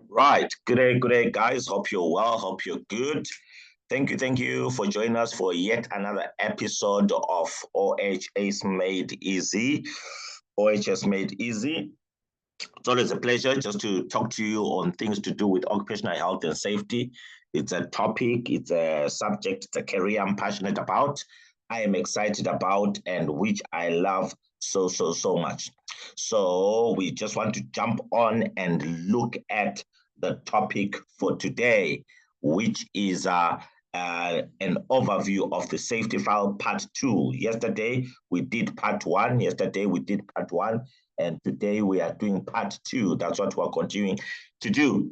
Right. Good day, guys. Hope you're well. Hope you're good. Thank you for joining us for yet another episode of OHS Made Easy. OHS Made Easy. It's always a pleasure just to talk to you on things to do with occupational health and safety. It's a topic, it's a subject, it's a career I'm passionate about. I am excited about and which I love so much. So we just want to jump on and look at the topic for today, which is an overview of the safety file part 2. Yesterday we did part 1. And today we are doing part 2. That's what we're continuing to do.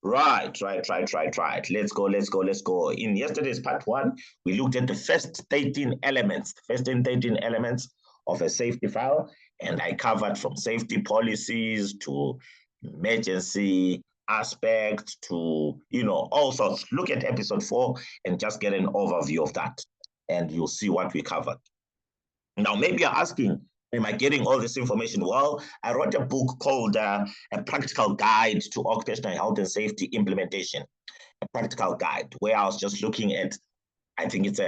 Right. Let's go. In yesterday's part 1, we looked at the first 13 elements, of a safety file, and I covered from safety policies to emergency aspects to, all sorts. Look at episode 4 and just get an overview of that, and you'll see what we covered. Now, maybe you're asking, am I getting all this information? Well, I wrote a book called A Practical Guide to Occupational Health and Safety Implementation, a practical guide, where I was just looking at, I think it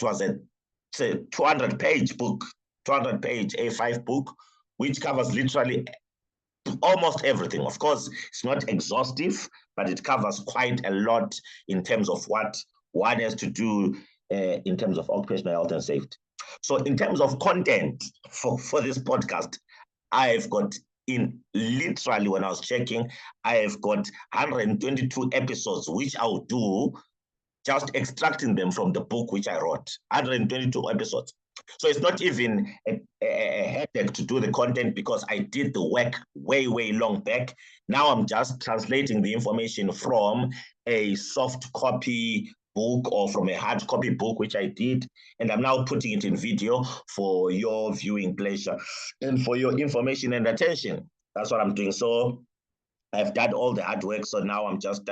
was a 200-page book, 200-page A5 book, which covers literally almost everything. Of course, it's not exhaustive, but it covers quite a lot in terms of what one has to do in terms of occupational health and safety. So in terms of content for this podcast, I've got literally, when I was checking, I have got 122 episodes, which I'll do just extracting them from the book which I wrote. 122 episodes. So it's not even a headache to do the content because I did the work way long back. Now I'm just translating the information from a soft copy book or from a hard copy book, which I did, and I'm now putting it in video for your viewing pleasure and for your information and attention. That's what I'm doing. So I've done all the hard work, so now I'm just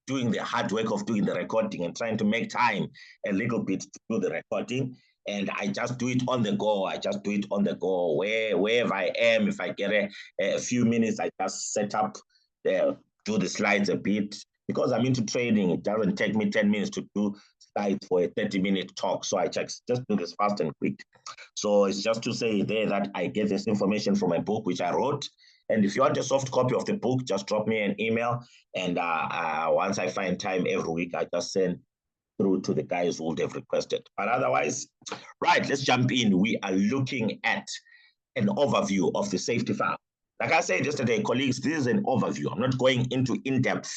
doing the hard work of doing the recording and trying to make time a little bit to do the recording. And I just do it on the go. Wherever I am, if I get a few minutes, I just set up, do the slides a bit. Because I'm into training, it doesn't take me 10 minutes to do slides for a 30-minute talk. So I just do this fast and quick. So it's just to say there that I get this information from a book which I wrote. And if you want a soft copy of the book, just drop me an email. And once I find time every week, I just send through to the guys who would have requested. But otherwise, right, let's jump in. We are looking at an overview of the safety file. Like I said yesterday, colleagues, this is an overview. I'm not going into in-depth.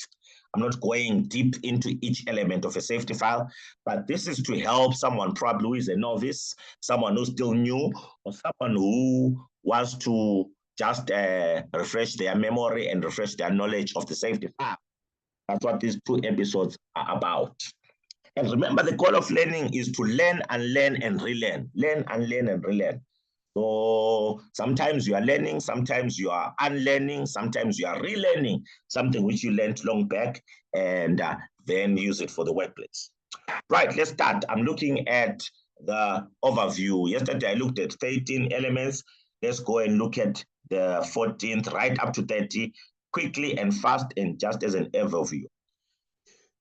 I'm not going deep into each element of a safety file, but this is to help someone probably who is a novice, someone who's still new, or someone who wants to just refresh their memory and refresh their knowledge of the safety file. That's what these 2 episodes are about. And remember, the goal of learning is to learn and relearn. Learn and relearn. So sometimes you are learning, sometimes you are unlearning, sometimes you are relearning something which you learned long back and then use it for the workplace. Right, let's start. I'm looking at the overview. Yesterday I looked at 13 elements. Let's go and look at the 14th right up to 30 quickly and fast and just as an overview.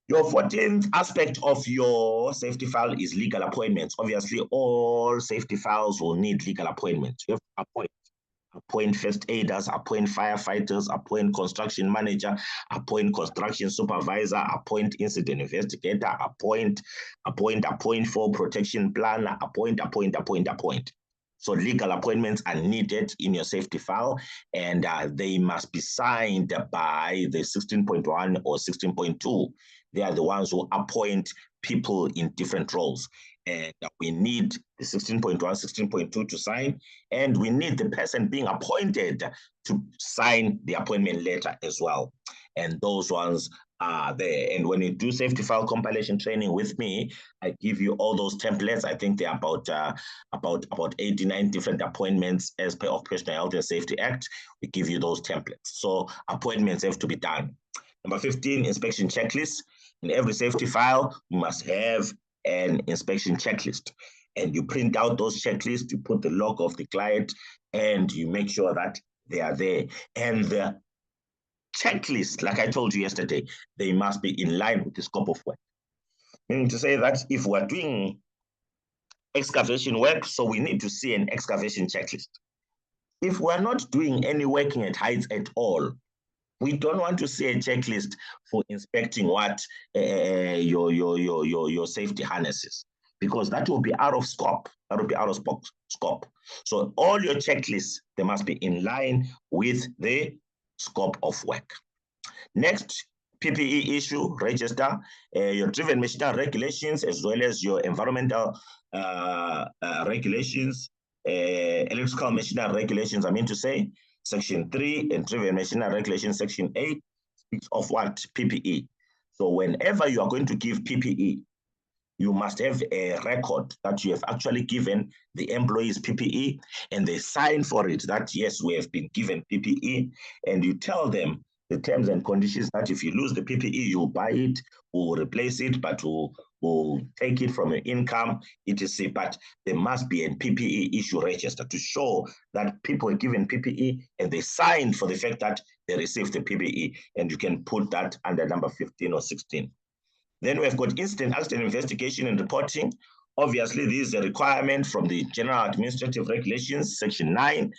Your 14th aspect of your safety file is legal appointments. Obviously, all safety files will need legal appointments. You have to appoint first aiders, appoint firefighters, appoint construction manager, appoint construction supervisor, appoint incident investigator, appoint fall protection planner, appoint. So legal appointments are needed in your safety file, and they must be signed by the 16.1 or 16.2. They are the ones who appoint people in different roles. And we need the 16.1, 16.2 to sign, and we need the person being appointed to sign the appointment letter as well. And those ones are there. And when you do safety file compilation training with me, I give you all those templates. I think there are about 89 different appointments as per Occupational Health and Safety Act. We give you those templates. So appointments have to be done. Number 15, inspection checklist. In every safety file, you must have an inspection checklist. And you print out those checklists, you put the log of the client, and you make sure that they are there. And the checklists, like I told you yesterday, they must be in line with the scope of work. Meaning to say that if we're doing excavation work, so we need to see an excavation checklist. If we're not doing any working at heights at all, we don't want to see a checklist for inspecting what your safety harnesses, because that will be out of scope. That will be out of scope. So all your checklists, they must be in line with the scope of work. Next, PPE issue register, your driven machinery regulations, as well as your environmental regulations, electrical machinery regulations, I mean to say, Section 3, and driven machinery regulations, Section 8, speaks of what? PPE. So whenever you are going to give PPE, you must have a record that you have actually given the employees PPE, and they sign for it that, yes, we have been given PPE, and you tell them the terms and conditions that if you lose the PPE, you'll buy it, we'll replace it, but we'll take it from your income, etc. But there must be a PPE issue register to show that people are given PPE and they signed for the fact that they received the PPE, and you can put that under number 15 or 16. Then we've got incident accident investigation and reporting. Obviously, this is a requirement from the General Administrative Regulations, Section 9,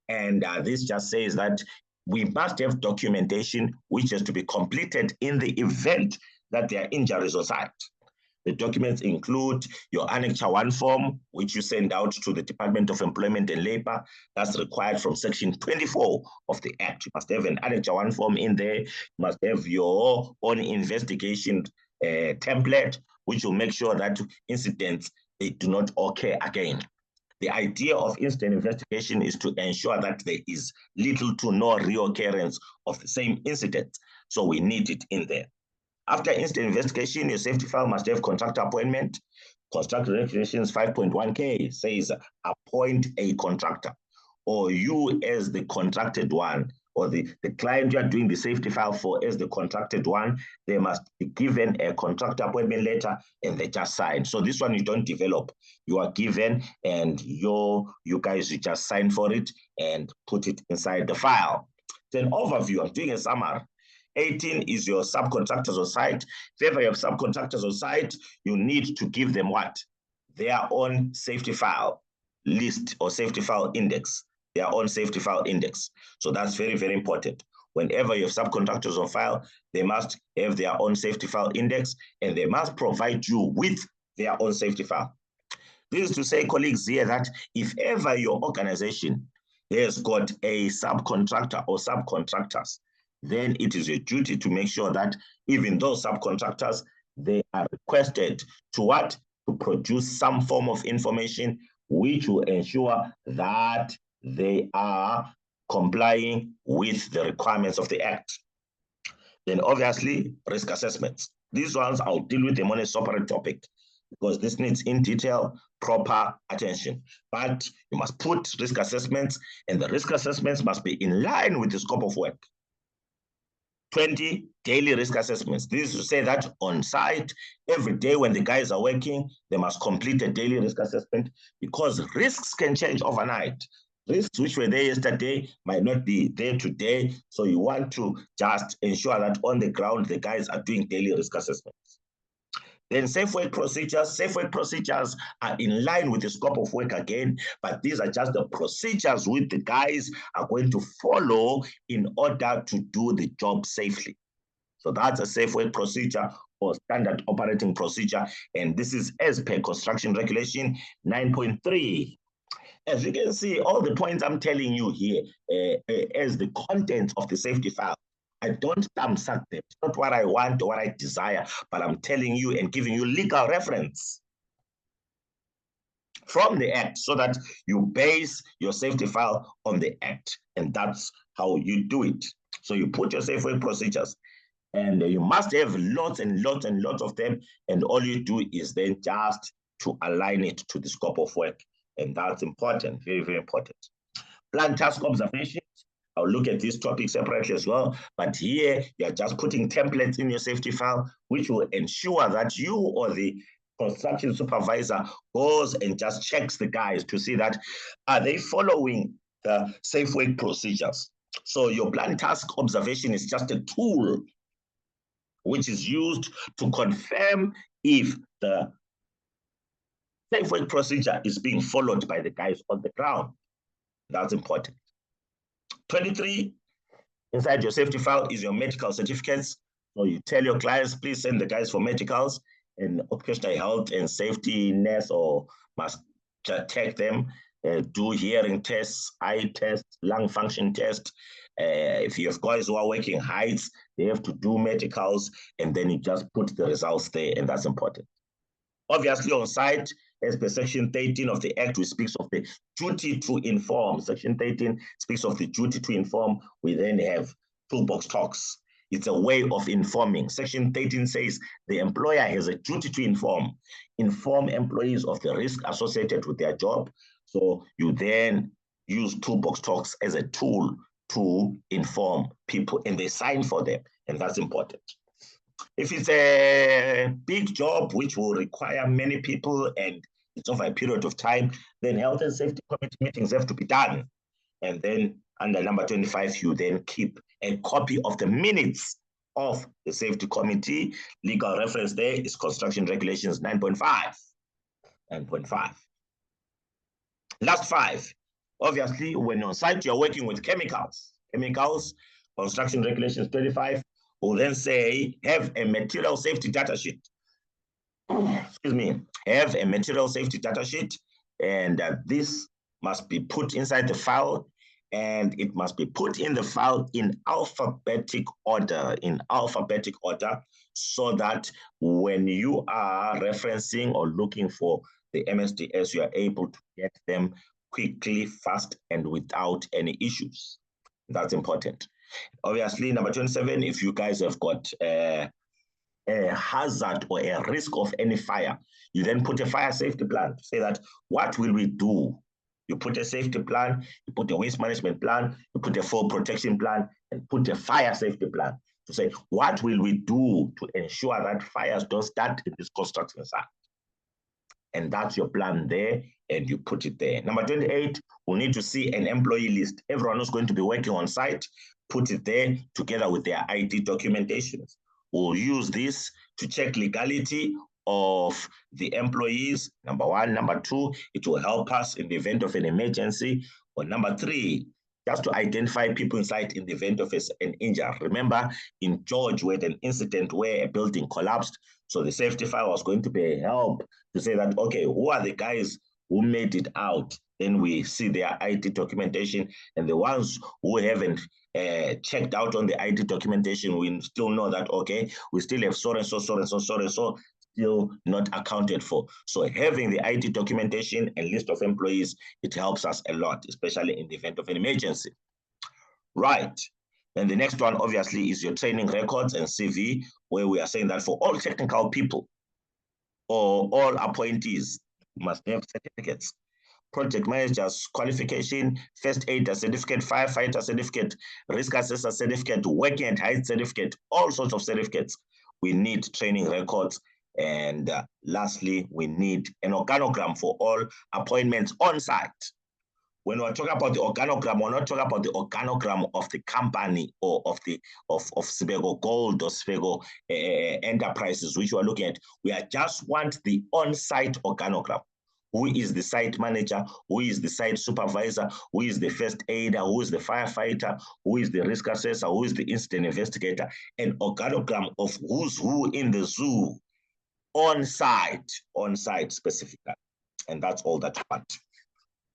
and this just says that we must have documentation which has to be completed in the event that there are injuries on site. The documents include your Annex 1 form, which you send out to the Department of Employment and Labor. That's required from Section 24 of the Act. You must have an Annex 1 form in there. You must have your own investigation template, which will make sure that incidents they do not occur again. The idea of incident investigation is to ensure that there is little to no reoccurrence of the same incident. So we need it in there. After incident investigation, your safety file must have contractor appointment. Construction Regulations 5.1K says appoint a contractor, or you as the contracted one, or the client you are doing the safety file for as the contracted one, they must be given a contractor appointment letter and they just sign. So this one you don't develop. You are given and you guys, you just sign for it and put it inside the file. Then overview, I'm doing a summary. 18 is your subcontractors on site. If ever you have subcontractors on site, you need to give them what? Their own safety file list or safety file index. Their own safety file index. So that's very, very important. Whenever you have subcontractors on file, they must have their own safety file index, and they must provide you with their own safety file. This is to say, colleagues, here that if ever your organization has got a subcontractor or subcontractors, then it is your duty to make sure that even those subcontractors, they are requested to what? To produce some form of information which will ensure that they are complying with the requirements of the Act. Then obviously, risk assessments. These ones I'll deal with them on a separate topic because this needs in detail, proper attention. But you must put risk assessments, and the risk assessments must be in line with the scope of work. 20 daily risk assessments. This is to say that on site, every day when the guys are working, they must complete a daily risk assessment because risks can change overnight. Risks which were there yesterday might not be there today. So you want to just ensure that on the ground, the guys are doing daily risk assessments. Then safe work procedures. Safe work procedures are in line with the scope of work again, but these are just the procedures which the guys are going to follow in order to do the job safely. So that's a safe work procedure or standard operating procedure, and this is as per Construction Regulation 9.3. As you can see, all the points I'm telling you here as the content of the safety file, I don't thumbsuck them. It's not what I want or what I desire, but I'm telling you and giving you legal reference from the Act so that you base your safety file on the Act, and that's how you do it. So you put your safe work procedures, and you must have lots and lots and lots of them, and all you do is then just to align it to the scope of work, and that's important, very, very important. Plan task observations. I'll look at this topic separately as well, but here you're just putting templates in your safety file, which will ensure that you or the construction supervisor goes and just checks the guys to see that are they following the safe work procedures. So your plan task observation is just a tool which is used to confirm if the safe work procedure is being followed by the guys on the ground. That's important. 23, inside your safety file is your medical certificates. So you tell your clients, please send the guys for medicals, and occupational health and safety nurse or must check them, do hearing tests, eye tests, lung function tests. If you have guys who are working heights, they have to do medicals, and then you just put the results there, and that's important. Obviously, on site, as per Section 13 of the Act, which speaks of the duty to inform. Section 13 speaks of the duty to inform. We then have toolbox talks. It's a way of informing. Section 13 says the employer has a duty to inform employees of the risk associated with their job. So you then use toolbox talks as a tool to inform people, and they sign for them, and that's important. If it's a big job which will require many people and it's over a period of time, then health and safety committee meetings have to be done. And then under number 25, you then keep a copy of the minutes of the safety committee. Legal reference there is Construction Regulations 9.5. 9.5. Last 5. Obviously, when on site, you're working with chemicals. Construction Regulations 25 will then say, have a material safety data sheet. Excuse me, have a material safety data sheet, and this must be put inside the file, and it must be put in the file in alphabetic order, so that when you are referencing or looking for the MSDS, you are able to get them quickly, fast, and without any issues. That's important. Obviously, number 27, if you guys have got a hazard or a risk of any fire, you then put a fire safety plan to say that, what will we do? You put a safety plan, you put a waste management plan, you put a fall protection plan, and put a fire safety plan to say, what will we do to ensure that fires don't start in this construction site? And that's your plan there, and you put it there. Number 28, we'll need to see an employee list. Everyone who's going to be working on site, put it there together with their ID documentations. We'll use this to check legality of the employees, number 1. Number 2, it will help us in the event of an emergency. Or number 3, just to identify people inside in the event of an injury. Remember, in George, we had an incident where a building collapsed. So the safety file was going to be a help to say that, okay, who are the guys who made it out? Then we see their ID documentation, and the ones who haven't checked out on the ID documentation, we still know that, okay, we still have so and so still not accounted for. So having the ID documentation and list of employees, it helps us a lot, especially in the event of an emergency. Right. And the next one, obviously, is your training records and CV, where we are saying that for all technical people or all appointees, must have certificates. Project manager's qualification, first aider certificate, firefighter certificate, risk assessor certificate, working at height certificate, all sorts of certificates. We need training records. And lastly, we need an organogram for all appointments on site. When we're talking about the organogram, we're not talking about the organogram of the company or of Sibego Gold or Sibego Enterprises, which we're looking at. We just want the on-site organogram. Who is the site manager? Who is the site supervisor? Who is the first aider? Who is the firefighter? Who is the risk assessor? Who is the incident investigator? An organogram of who's who in the zoo on site specifically. And that's all that you want.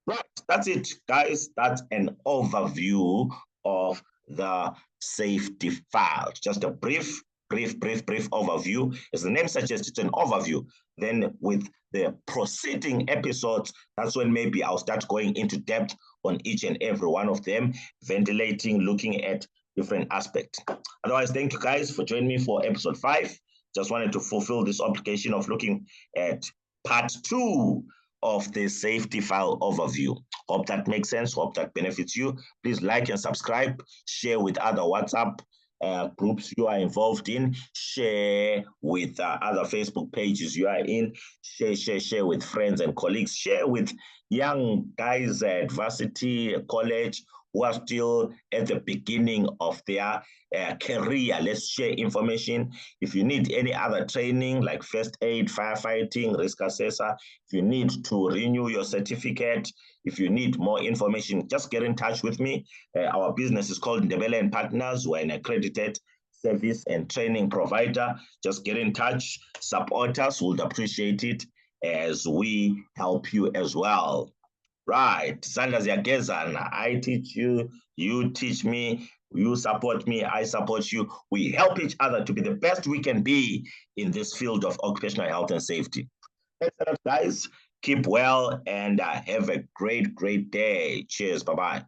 Right, that's it, guys. That's an overview of the safety file. Just a brief overview. As the name suggests, it's an overview. Then with the proceeding episodes, that's when maybe I'll start going into depth on each and every one of them, ventilating, looking at different aspects. Otherwise, thank you guys for joining me for episode 5. Just wanted to fulfill this obligation of looking at part 2 of the safety file overview. Hope that makes sense. Hope that benefits you. Please like and subscribe. Share with other WhatsApp groups you are involved in. Share with other Facebook pages you are in. Share with friends and colleagues. Share with young guys at varsity, college, who are still at the beginning of their career. Let's share information. If you need any other training like first aid, firefighting, risk assessor, if you need to renew your certificate, if you need more information, just get in touch with me. Our business is called Ndebele and Partners. We're an accredited service and training provider. Just get in touch, support us, would appreciate it as we help you as well. Right, Sanders Yagezana, I teach you, you teach me, you support me, I support you. We help each other to be the best we can be in this field of occupational health and safety. Excellent, guys. Keep well and have a great day. Cheers. Bye-bye.